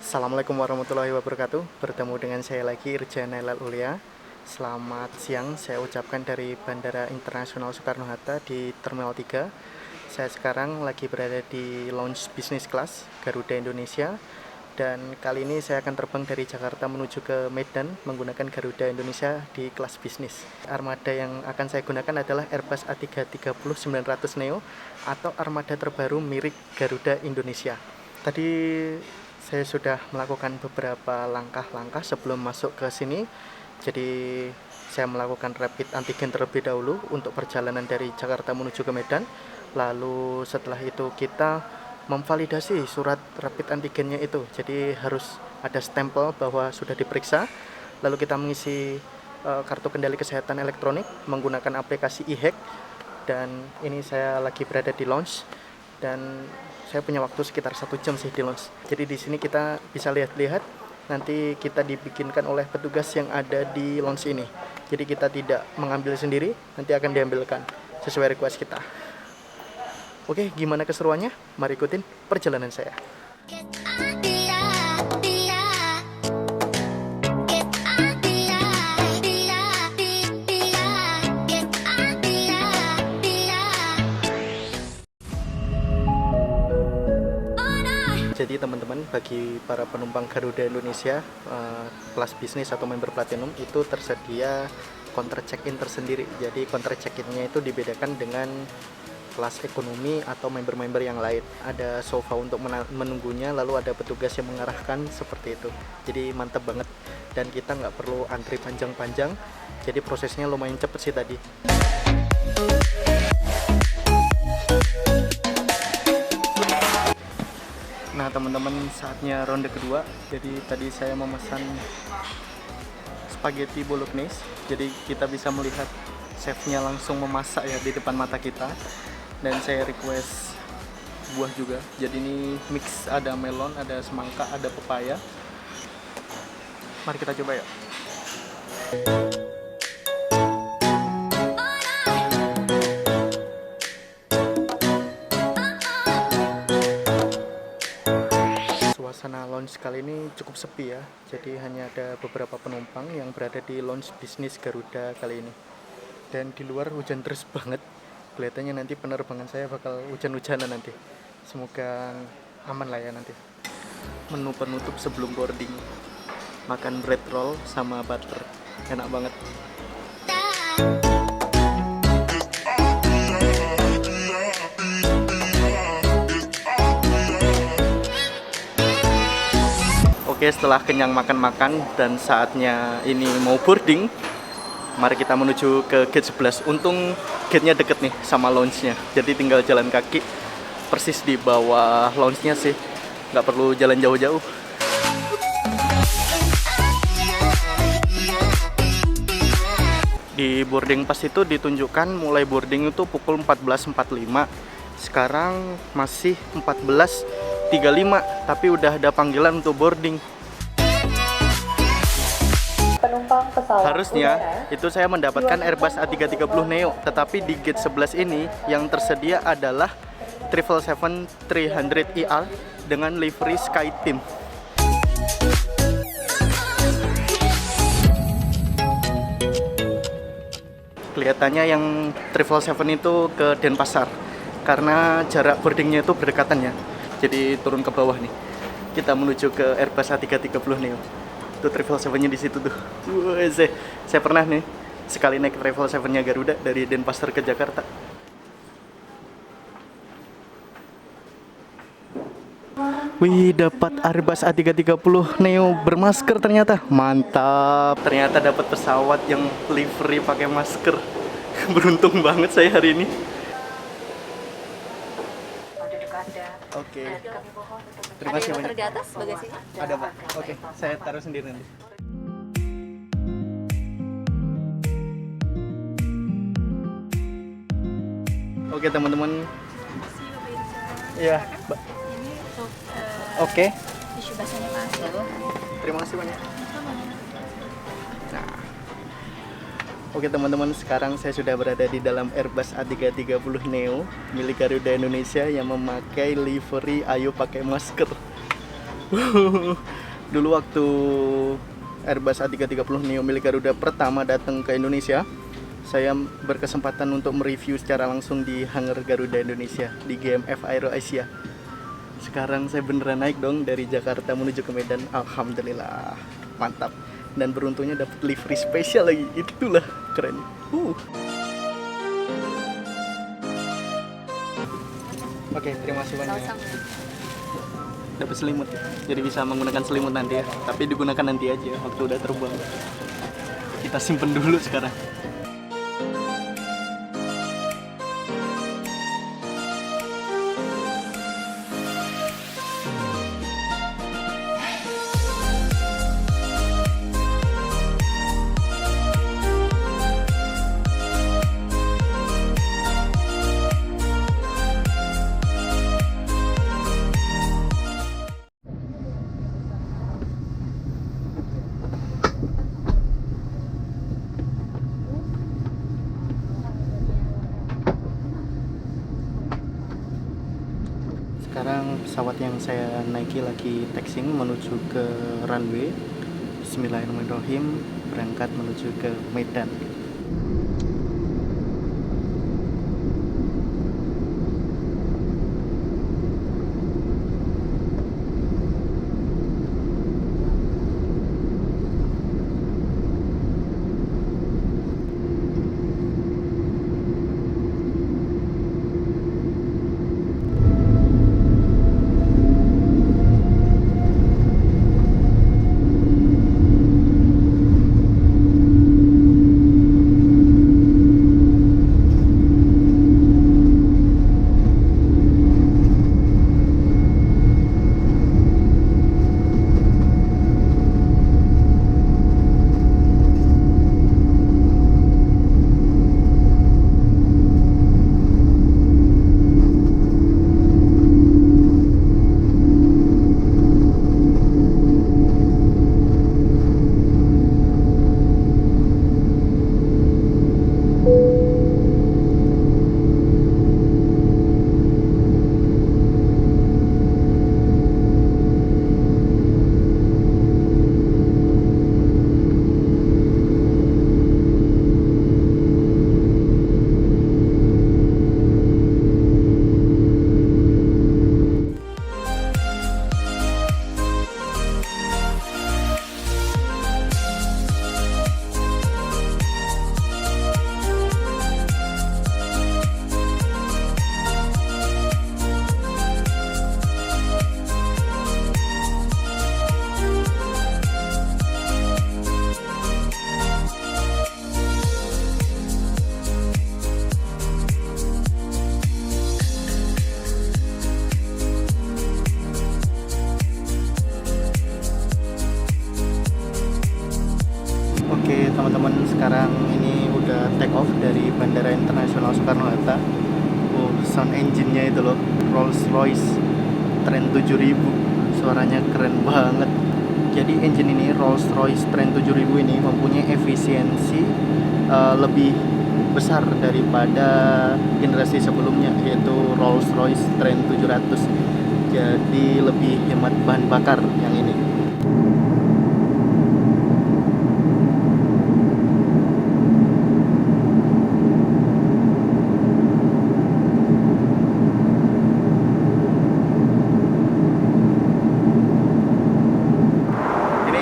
Assalamualaikum warahmatullahi wabarakatuh. Bertemu dengan saya lagi, Irja Nailal Ulia. Selamat siang, saya ucapkan dari Bandara Internasional Soekarno-Hatta di Terminal 3. Saya sekarang lagi berada di lounge business class Garuda Indonesia. Dan kali ini saya akan terbang dari Jakarta menuju ke Medan menggunakan Garuda Indonesia di kelas bisnis. Armada yang akan saya gunakan adalah Airbus A330-900 Neo atau armada terbaru mirip Garuda Indonesia. Tadi saya sudah melakukan beberapa langkah-langkah sebelum masuk ke sini. Jadi saya melakukan rapid antigen terlebih dahulu untuk perjalanan dari Jakarta menuju ke Medan. Lalu setelah itu kita memvalidasi surat rapid antigennya itu. Jadi harus ada stempel bahwa sudah diperiksa. Lalu kita mengisi kartu kendali kesehatan elektronik menggunakan aplikasi e-hack. Dan ini saya lagi berada di lounge dan saya punya waktu sekitar 1 jam sih di lounge. Jadi di sini kita bisa lihat-lihat, nanti kita dibikinkan oleh petugas yang ada di lounge ini. Jadi kita tidak mengambil sendiri, nanti akan diambilkan sesuai request kita. Oke, gimana keseruannya? Mari ikutin perjalanan saya. Jadi teman-teman, bagi para penumpang Garuda Indonesia kelas bisnis atau member platinum itu tersedia counter check-in tersendiri. Jadi counter check-innya itu dibedakan dengan kelas ekonomi atau member-member yang lain. Ada sofa untuk menunggunya, lalu ada petugas yang mengarahkan seperti itu. Jadi mantep banget dan kita nggak perlu antri panjang-panjang. Jadi prosesnya lumayan cepet sih tadi. Nah teman-teman, saatnya ronde kedua. Jadi tadi saya memesan spaghetti bolognese. Jadi kita bisa melihat chefnya langsung memasak ya di depan mata kita. Dan saya request buah juga. Jadi ini mix, ada melon, ada semangka, ada pepaya. Mari kita coba ya. Suasana lounge kali ini cukup sepi ya, jadi hanya ada beberapa penumpang yang berada di lounge bisnis Garuda kali ini. Dan di luar hujan deras banget, kelihatannya nanti penerbangan saya bakal hujan-hujanan nanti. Semoga aman lah ya nanti. Menu penutup sebelum boarding, makan bread roll sama butter, enak banget. Oke, setelah kenyang makan-makan dan saatnya ini mau boarding, mari kita menuju ke gate 11. Untung gate-nya deket nih sama lounge-nya, jadi tinggal jalan kaki persis di bawah lounge-nya sih, nggak perlu jalan jauh-jauh. Di boarding pass itu ditunjukkan mulai boarding itu pukul 14.45. Sekarang masih 14.35, tapi udah ada panggilan untuk boarding. Penumpang pesawat Harusnya udara, itu saya mendapatkan Airbus A330 Neo, tetapi di gate 11 ini yang tersedia adalah 777-300ER dengan livery SkyTeam. Kelihatannya yang 777 itu ke Denpasar karena jarak boardingnya itu berdekatan ya. Jadi turun ke bawah nih. Kita menuju ke Airbus A330 Neo. Tuh 777-nya di situ tuh. Saya pernah nih sekali naik 777-nya Garuda dari Denpasar ke Jakarta. Wih, dapat Airbus A330 Neo bermasker ternyata. Mantap. Ternyata dapat pesawat yang livery pakai masker. Beruntung banget saya hari ini. Oke. Terima kasih banyak. di atas bagasinya. Ada Pak. Oke, saya taruh sendiri nanti. Oke teman-teman. Iya, Mbak. Ini untuk Oke. tisu basahnya Pak. Terima kasih banyak. Nah. Oke teman-teman, sekarang saya sudah berada di dalam Airbus A330 Neo milik Garuda Indonesia yang memakai livery Ayo Pakai Masker. Dulu waktu Airbus A330 Neo milik Garuda pertama datang ke Indonesia, saya berkesempatan untuk mereview secara langsung di hangar Garuda Indonesia di GMF Aero Asia. Sekarang saya beneran naik dong dari Jakarta menuju ke Medan. Alhamdulillah, mantap. Dan beruntungnya dapat livery spesial lagi. Itulah keren. Oke, terima kasih banyak. Dapat selimut, jadi bisa menggunakan selimut nanti ya. Tapi digunakan nanti aja waktu udah terbang. Kita simpen dulu sekarang. Sekarang pesawat yang saya naiki lagi taxiing menuju ke runway. Bismillahirrahmanirrahim, berangkat menuju ke Medan. Oke teman-teman, sekarang ini udah take off dari Bandara Internasional Soekarno-Hatta. Sound engine-nya itu loh, Rolls-Royce Trent 7000. Suaranya keren banget. Jadi engine ini, Rolls-Royce Trent 7000 ini mempunyai efisiensi lebih besar daripada generasi sebelumnya, yaitu Rolls-Royce Trent 700. Jadi lebih hemat bahan bakar yang ini.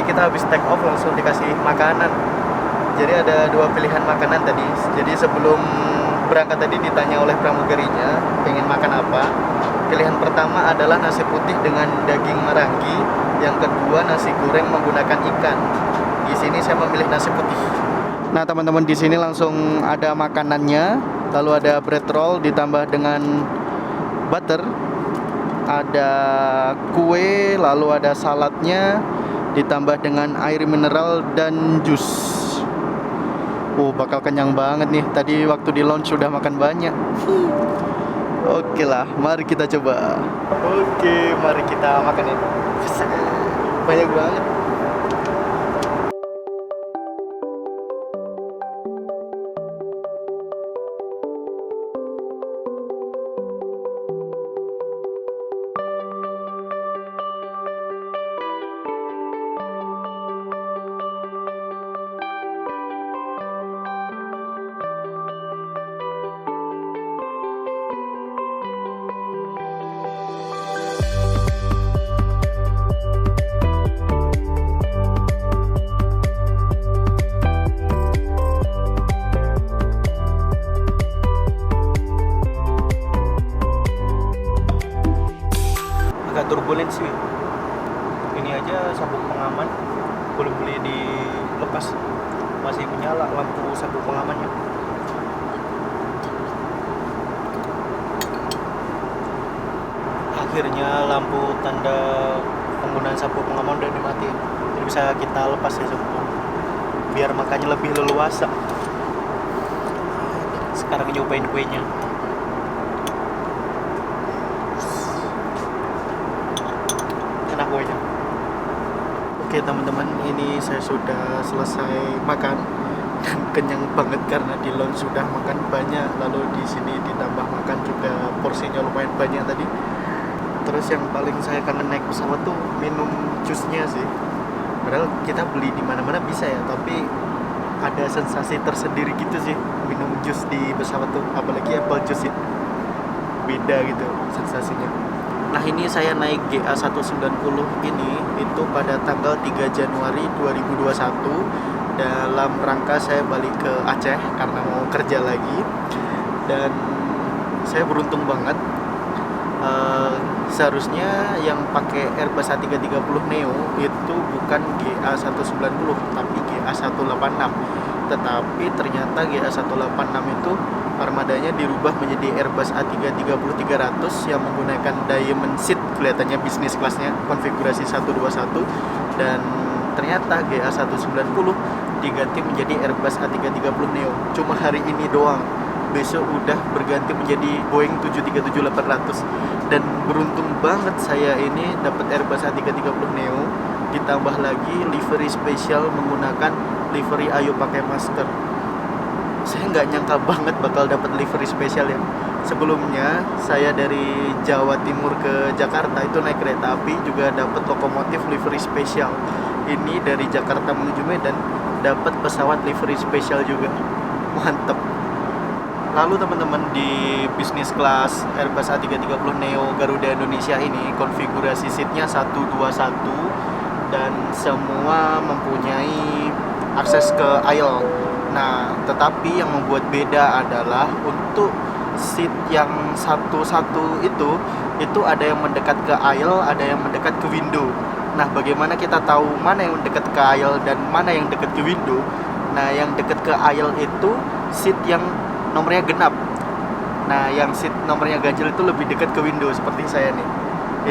Kita habis take off langsung dikasih makanan. Jadi ada dua pilihan makanan tadi. Jadi sebelum berangkat tadi ditanya oleh pramugarinya pengen makan apa. Pilihan pertama adalah nasi putih dengan daging marangi. Yang kedua nasi goreng menggunakan ikan. Di sini saya memilih nasi putih. Nah teman-teman, di sini langsung ada makanannya. Lalu ada bread roll ditambah dengan butter. Ada kue, lalu ada saladnya ditambah dengan air mineral dan jus. Bakal kenyang banget nih. Tadi waktu di lounge sudah makan banyak. Oke lah, mari kita coba. Oke, mari kita makan ya. Banyak banget. turbulensi. Ini aja sabuk pengaman belum boleh dilepas, masih menyala lampu sabuk pengamannya. Akhirnya lampu tanda penggunaan sabuk pengaman udah dimatiin, jadi bisa kita lepas ya semua biar makannya lebih leluasa. Sekarang nyobain kuenya. Enak kuenya. Oke teman-teman, ini saya sudah selesai makan dan kenyang banget karena di lounge sudah makan banyak, lalu di sini ditambah makan juga porsinya lumayan banyak tadi. Terus yang paling saya kangen naik pesawat tuh minum jusnya sih. Padahal kita beli di mana-mana bisa ya, tapi ada sensasi tersendiri gitu sih minum jus di pesawat tuh, apalagi apple juice ya. Beda gitu sensasinya. Nah ini saya naik GA190 ini itu pada tanggal 3 Januari 2021 dalam rangka saya balik ke Aceh karena mau kerja lagi. Dan saya beruntung banget, seharusnya yang pakai Airbus A330 Neo itu bukan GA190 tapi GA186. Tetapi ternyata GA186 itu armadanya dirubah menjadi Airbus A330-300 yang menggunakan Diamond Seat, kelihatannya bisnis kelasnya, konfigurasi 121. Dan ternyata GA190 diganti menjadi Airbus A330 Neo. Cuma hari ini doang, besok udah berganti menjadi Boeing 737-800. Dan beruntung banget saya ini dapat Airbus A330 Neo, ditambah lagi livery spesial menggunakan livery Ayo Pakai Masker. Saya nggak nyangka banget bakal dapat livery spesial ya. Sebelumnya saya dari Jawa Timur ke Jakarta itu naik kereta api juga dapat lokomotif livery spesial. Ini dari Jakarta menuju Medan dapat pesawat livery spesial juga. Mantep. Lalu teman-teman, di bisnis kelas Airbus A330 Neo Garuda Indonesia ini konfigurasi seatnya 121 dan semua mempunyai akses ke aisle. Nah, tetapi yang membuat beda adalah untuk seat yang satu-satu itu ada yang mendekat ke aisle, ada yang mendekat ke window. Nah, bagaimana kita tahu mana yang mendekat ke aisle dan mana yang dekat ke window? Nah, yang dekat ke aisle itu seat yang nomornya genap. Nah, yang seat nomornya ganjil itu lebih dekat ke window seperti saya nih.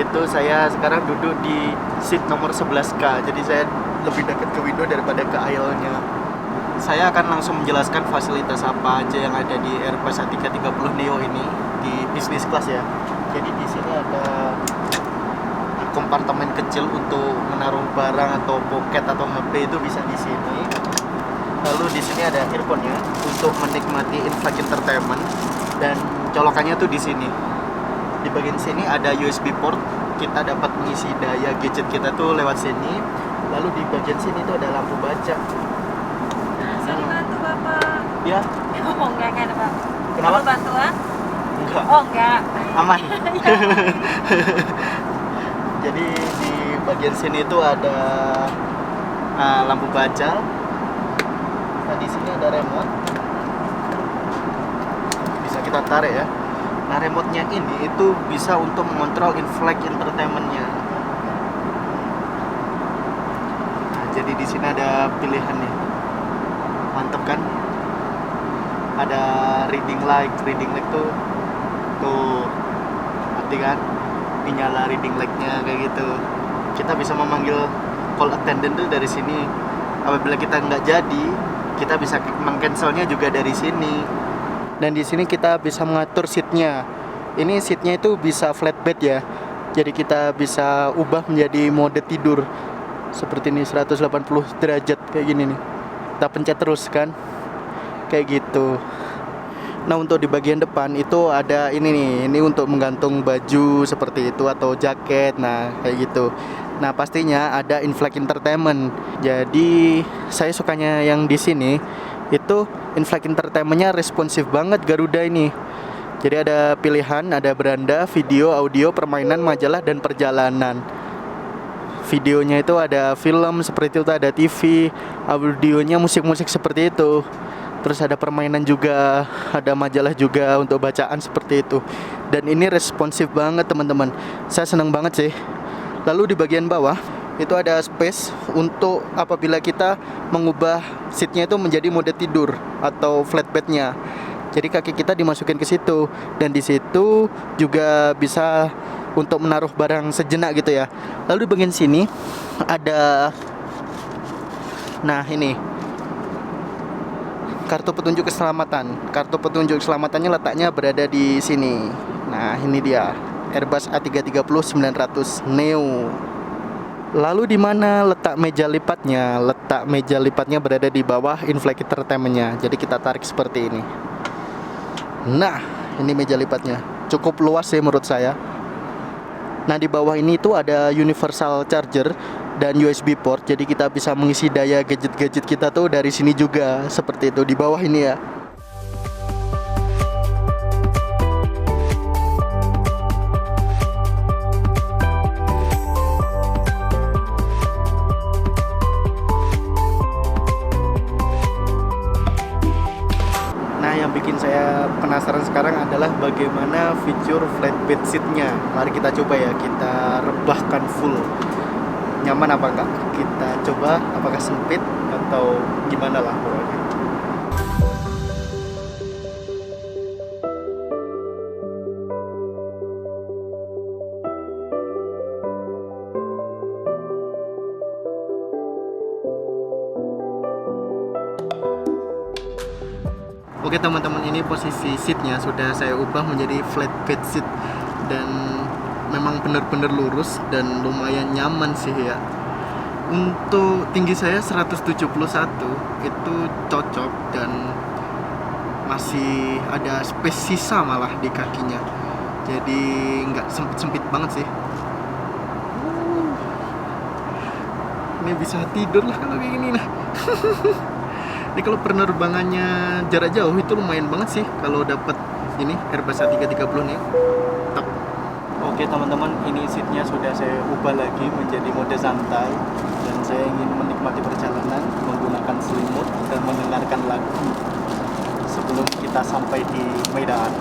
Itu saya sekarang duduk di seat nomor 11K. Jadi saya lebih dekat ke window daripada ke aisle-nya. Saya akan langsung menjelaskan fasilitas apa aja yang ada di Airbus A330 Neo ini di bisnis kelas ya. Jadi di sini ada kompartemen kecil untuk menaruh barang atau pocket atau HP, itu bisa di sini. Lalu di sini ada earphone-nya untuk menikmati in-flight entertainment dan colokannya tuh di sini. Di bagian sini ada USB port, kita dapat mengisi daya gadget kita tuh lewat sini. Lalu di bagian sini tuh ada lampu baca. Bisa dibantu Bapak? Ya. Oh enggak kan Pak? Kenapa? Perlu bantuan? Enggak. Oh enggak. Aman. Jadi di bagian sini tuh ada lampu baca. Nah, di sini ada remote. Bisa kita tarik ya. Nah, remote-nya ini itu bisa untuk mengontrol in-flight entertainment-nya. Nah, jadi di sini ada pilihan nih. Mantep kan? Ada reading light tuh ngerti kan? Dinyala reading light-nya kayak gitu. Kita bisa memanggil call attendant tuh dari sini. Apabila kita nggak jadi, kita bisa meng-cancelnya juga dari sini. Dan di sini kita bisa mengatur seatnya. Ini seatnya itu bisa flat bed ya. Jadi kita bisa ubah menjadi mode tidur. Seperti ini 180 derajat kayak gini nih. Kita pencet terus kan. Kayak gitu. Nah, untuk di bagian depan itu ada ini nih. Ini untuk menggantung baju seperti itu atau jaket. Nah, kayak gitu. Nah, pastinya ada in-flight entertainment. Jadi saya sukanya yang di sini itu in-flight entertainment-nya responsif banget Garuda ini. Jadi ada pilihan, ada beranda, video, audio, permainan, majalah, dan perjalanan. Videonya itu ada film seperti itu, ada TV, audionya musik-musik seperti itu. Terus ada permainan juga, ada majalah juga untuk bacaan seperti itu. Dan ini responsif banget teman-teman. Saya senang banget sih. Lalu di bagian bawah itu ada space untuk apabila kita mengubah seatnya itu menjadi mode tidur atau flat bednya. Jadi kaki kita dimasukin ke situ, dan di situ juga bisa untuk menaruh barang sejenak gitu ya. Lalu di bagian sini ada, nah ini kartu petunjuk keselamatan. Kartu petunjuk keselamatannya letaknya berada di sini. Nah, ini dia Airbus A330-900 Neo. Lalu di mana letak meja lipatnya? Letak meja lipatnya berada di bawah inflight entertainment-nya. Jadi kita tarik seperti ini. Nah, ini meja lipatnya. Cukup luas sih menurut saya. Nah, di bawah ini itu ada universal charger dan USB port. Jadi kita bisa mengisi daya gadget-gadget kita tuh dari sini juga. Seperti itu di bawah ini ya. Yang bikin saya penasaran sekarang adalah bagaimana fitur flatbed seatnya. Mari kita coba ya, kita rebahkan full. Nyaman apa enggak? Kita coba apakah sempit atau gimana lah pokoknya. Oke teman-teman, ini posisi seatnya sudah saya ubah menjadi flat bed seat, dan memang benar-benar lurus dan lumayan nyaman sih ya. Untuk tinggi saya 171 itu cocok, dan masih ada space sisa malah di kakinya, jadi nggak sempit-sempit banget sih. Ini bisa tidur lah kalau kayak gini lah. Ini kalau penerbangannya jarak jauh itu lumayan banget sih kalau dapat ini Airbus A330 nih. Top. Oke teman-teman, ini seatnya sudah saya ubah lagi menjadi mode santai, dan saya ingin menikmati perjalanan menggunakan selimut dan mendengarkan lagu sebelum kita sampai di Medan.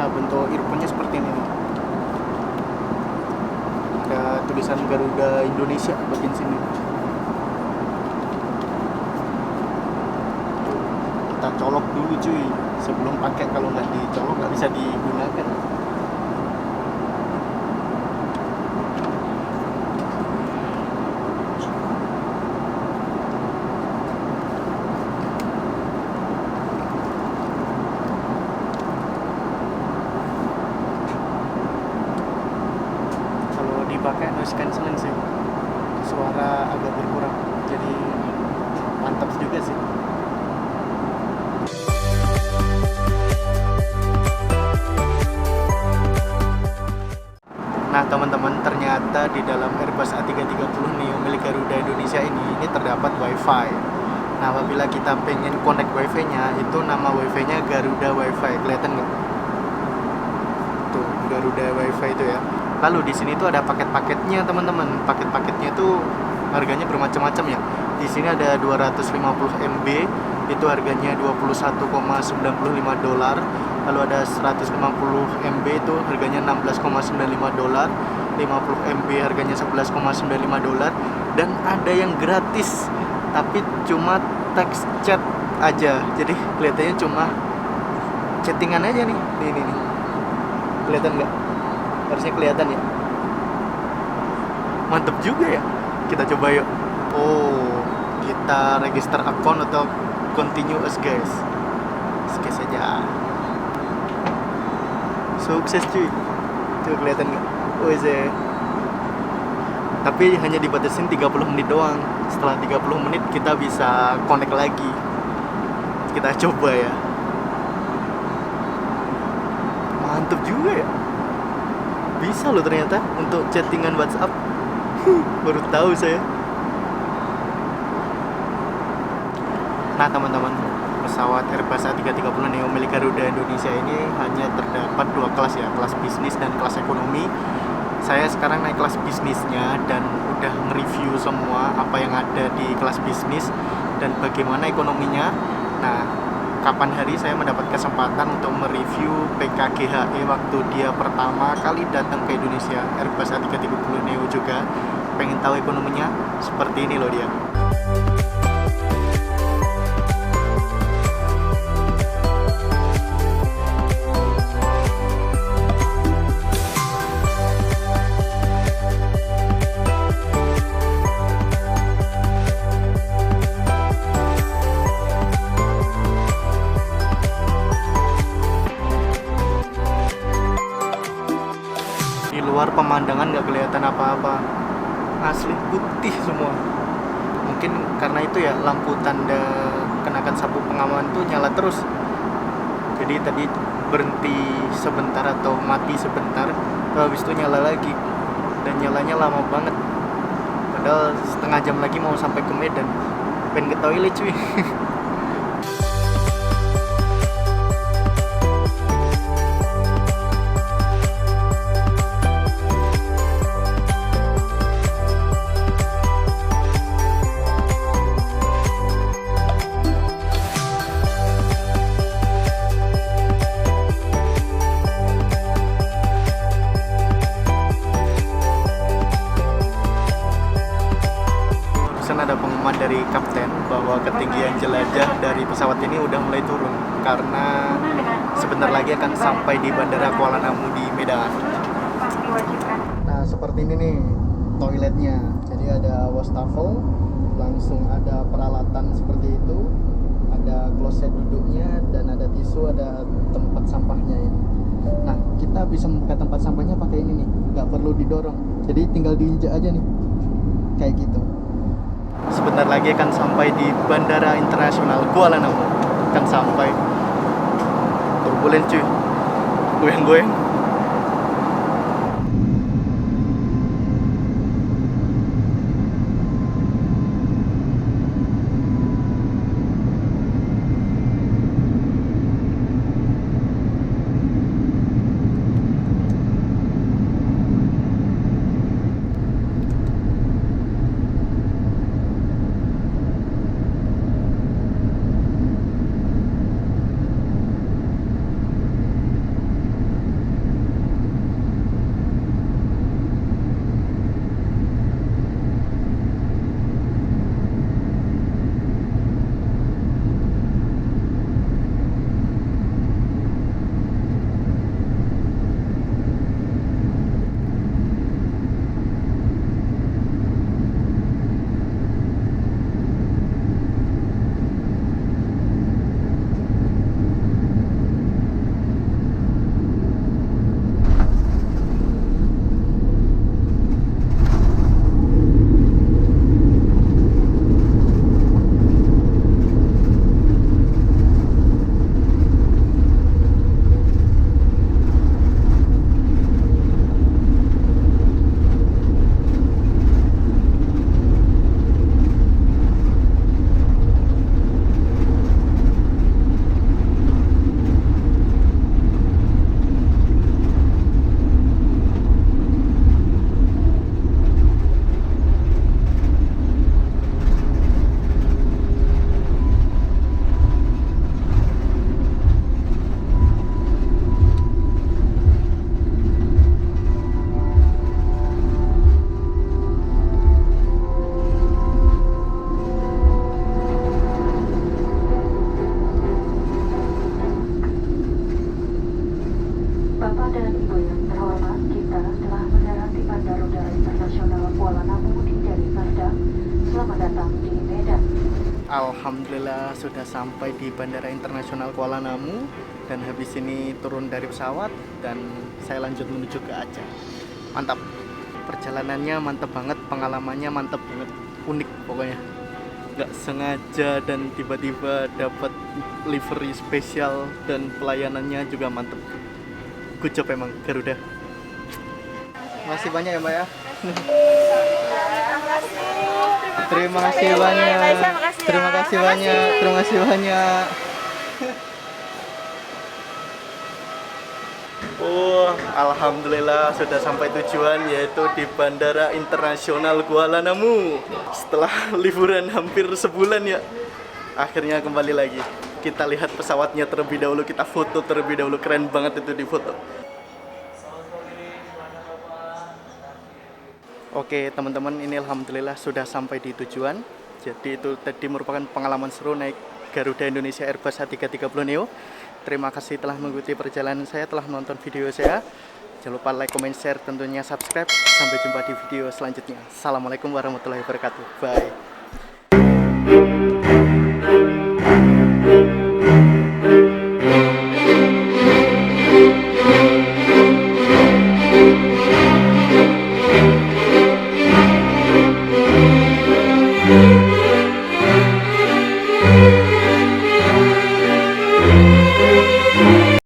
Bentuk earphone-nya seperti ini nih. Ada tulisan Garuda Indonesia bagian sini. Kita colok dulu cuy sebelum pakai, kalau nggak dicolok nggak bisa digunakan. Pakai noise cancelling sih, suara agak berkurang, jadi mantap juga sih. Nah teman-teman, ternyata di dalam Airbus A330 Neo milik Garuda Indonesia ini terdapat WiFi. Nah, apabila kita pengen connect WiFi-nya, itu nama WiFi-nya Garuda WiFi, kelihatan nggak? Tuh, Garuda WiFi itu ya. Lalu di sini tuh ada paket-paketnya teman-teman. Paket-paketnya tuh harganya bermacam-macam ya. Di sini ada 250 MB, itu harganya $21,95. Lalu ada 150 MB itu harganya $16,95. 50 MB harganya $11,95, dan ada yang gratis tapi cuma teks chat aja. Jadi kelihatannya cuma chattingan aja nih. Nih. Kelihatan nggak? Harusnya kelihatan ya. Mantep juga ya. Kita coba yuk. Oh, kita register account atau continue as guys. Skip saja. Sukses cuy. Tuh kelihatan nggak? Oh iya. Tapi hanya dibatasin 30 menit doang. Setelah 30 menit kita bisa connect lagi. Kita coba ya. Mantep juga ya. Bisa loh ternyata untuk chattingan WhatsApp. Baru tahu saya. Nah teman-teman, pesawat Airbus A330 Neo milik Garuda Indonesia ini hanya terdapat dua kelas ya, kelas bisnis dan kelas ekonomi. Saya sekarang naik kelas bisnisnya dan udah nge-review semua apa yang ada di kelas bisnis dan bagaimana ekonominya. Nah, kapan hari saya mendapat kesempatan untuk mereview PKGHE waktu dia pertama kali datang ke Indonesia, Airbus A330 Neo juga. Pengen tahu ekonominya? Seperti ini loh dia. Di luar pemandangan nggak kelihatan apa-apa, asli putih semua. Mungkin karena itu ya, lampu tanda kenakan sabuk pengaman tuh nyala terus. Jadi tadi berhenti sebentar atau mati sebentar, habis itu nyala lagi, dan nyalanya lama banget. Padahal setengah jam lagi mau sampai ke Medan. Pengen ke toilet cuy. Ada pengumuman dari kapten bahwa ketinggian jelajah dari pesawat ini udah mulai turun karena sebentar lagi akan sampai di Bandara Kuala Namu di Medan. Nah, seperti ini nih toiletnya. Jadi ada wastafel, langsung ada peralatan seperti itu, ada kloset duduknya, dan ada tisu, ada tempat sampahnya ini. Nah, kita bisa membuka tempat sampahnya pakai ini nih, nggak perlu didorong. Jadi tinggal diinjak aja nih, kayak gitu. Sebentar lagi akan sampai di Bandara Internasional Kuala Namu. Akan sampai. Turbulen cuy. Goyang-goyang. Alhamdulillah sudah sampai di Bandara Internasional Kuala Namu, dan habis ini turun dari pesawat dan saya lanjut menuju ke Aceh. Mantap, perjalanannya mantap banget, pengalamannya mantap banget, unik pokoknya. Gak sengaja dan tiba-tiba dapat livery spesial dan pelayanannya juga mantap. Good job emang Garuda. Masih banyak ya Mbak ya. Terima kasih banyak. Terima kasih banyak. Terima kasih banyak. Alhamdulillah sudah sampai tujuan, yaitu di Bandara Internasional Kuala Namu. Setelah liburan hampir sebulan ya, akhirnya kembali lagi. Kita lihat pesawatnya terlebih dahulu, kita foto terlebih dahulu. Keren banget itu di foto. Oke teman-teman, ini alhamdulillah sudah sampai di tujuan. Jadi itu tadi merupakan pengalaman seru naik Garuda Indonesia Airbus A330 Neo. Terima kasih telah mengikuti perjalanan saya, telah menonton video saya. Jangan lupa like, comment, share, tentunya subscribe. Sampai jumpa di video selanjutnya. Assalamualaikum warahmatullahi wabarakatuh. Bye.